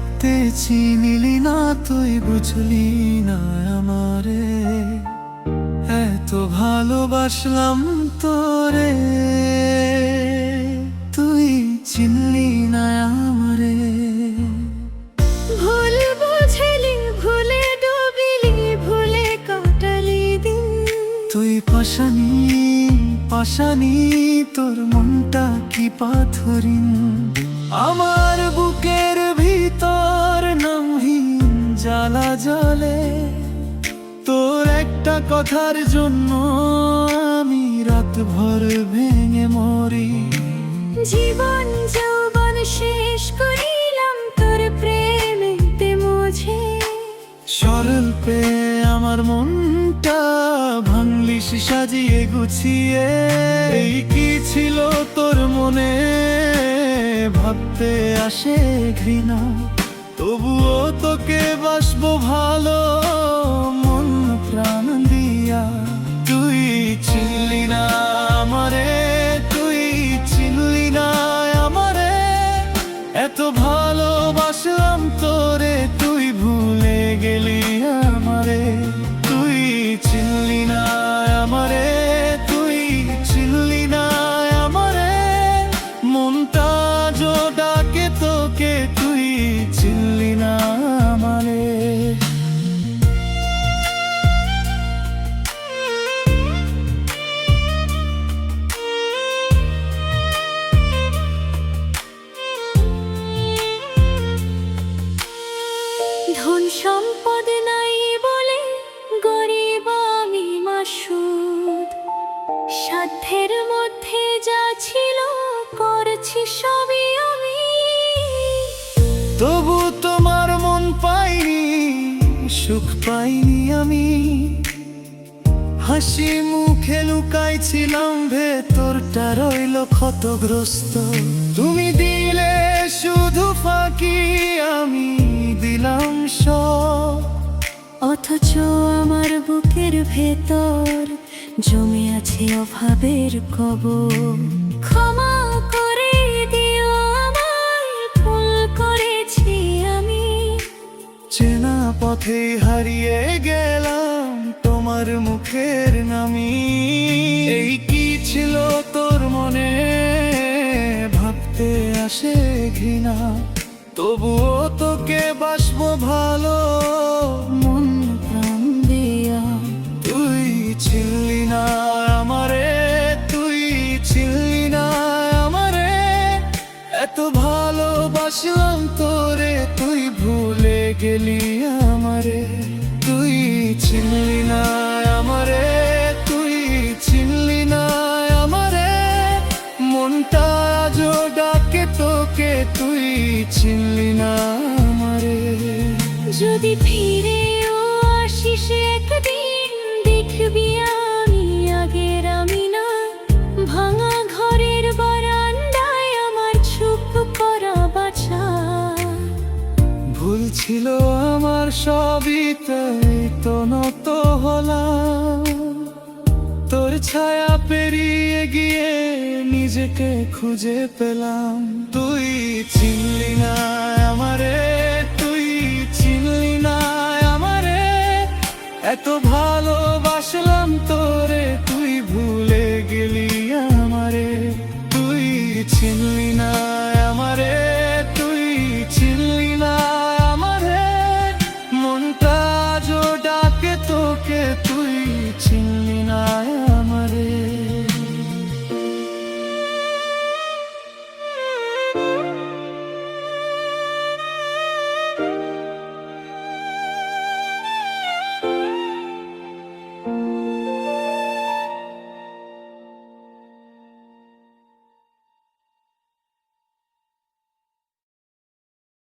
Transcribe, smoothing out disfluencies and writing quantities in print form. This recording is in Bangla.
থাকতে চিনিলি না, তুই বুঝলি না আমারে। এত ভালোবাসলাম তোরে, তুই চিনলি না আমারে। ভুল বুঝলি, ভুলে ডুবিলি, ভুলে কাটালি দিন। তুই পাশানি পাশানি, তোর মনটা কি পাথরিন। আমার বুকের ভিতর নামহীন জ্বালা জ্বলে, তোর একটা কথার জন্য আমি রাত ভর ভেঙে মরি। জীবন যৌবন শেষ করিলাম তোর প্রেমেতে মুঝে। সরল পেয়ে আমার মনটা ভাঙলিস সাজিয়ে গুছিয়ে। এই কি ছিল তোর মনে, ভাবতে আসে ঘৃণা। তবুও তোকে বাসবো ভালো মন প্রাণ দিয়া। তুই চিনলি না আমারে, তুই চিনলি না আমারে। এত ভালোবাসলাম তোরে, তুই ভুলে গেলি আমারে। তুই চিনলি না আমারে, তুই চিনলি না আমারে। মনটা জো ডাকে তোকে, তুই চিনলি না আমারে। ধন সম্পদ নাই বলে গরিব আমি মাসুদ। সাধ্যের মধ্যে যা ছিল করেছি সবই আমি। তবু তোমার মন পাইনি, সুখ পাইনি আমি। হাসি মুখে লুকাইছিলাম, ভেতরটা রইল ক্ষতগ্রস্ত। তুমি দিলে শুধু ফাঁকি, আমি দিলাম সব। অথচ আমার বুকের ভেতর জমে আছে অভাবের কবর। ক্ষমা করে দিও আমায়, ভুল করেছি আমি। চেনা পথে হারিয়ে গেলাম তোমার মুখের নামি। এই কি ছিল তোর মনে, ভাবতে আসে ঘৃণা। তবুও তোকে বাসবো ভালো মন প্রাণ দিয়া। তুই চিনলি না আমারে, তুই চিনলি না আমারে। এত ভালোবাসলাম তোরে, তুই ভুলে গেলি আমারে। তুই চিনলি না আমারে, তুই চিনলি না আমারে। মনটা আজও ডাকে তোকে, তুই চিনলি না আমারে। যদি ফিরেও আসিস একদিন, দেখবি আমি আগের আমি না। ভাঙা ঘরের বারান্দায় আমার চুপ করা বাছা। ভুল ছিল আমার সবই, তাই তো নত হলাম। তোর ছায়া পেরিয়ে গিয়ে নিজেকে খুঁজে পেলাম। তুই চিনলি না আমারে, তুই চিনলি না আমারে। এত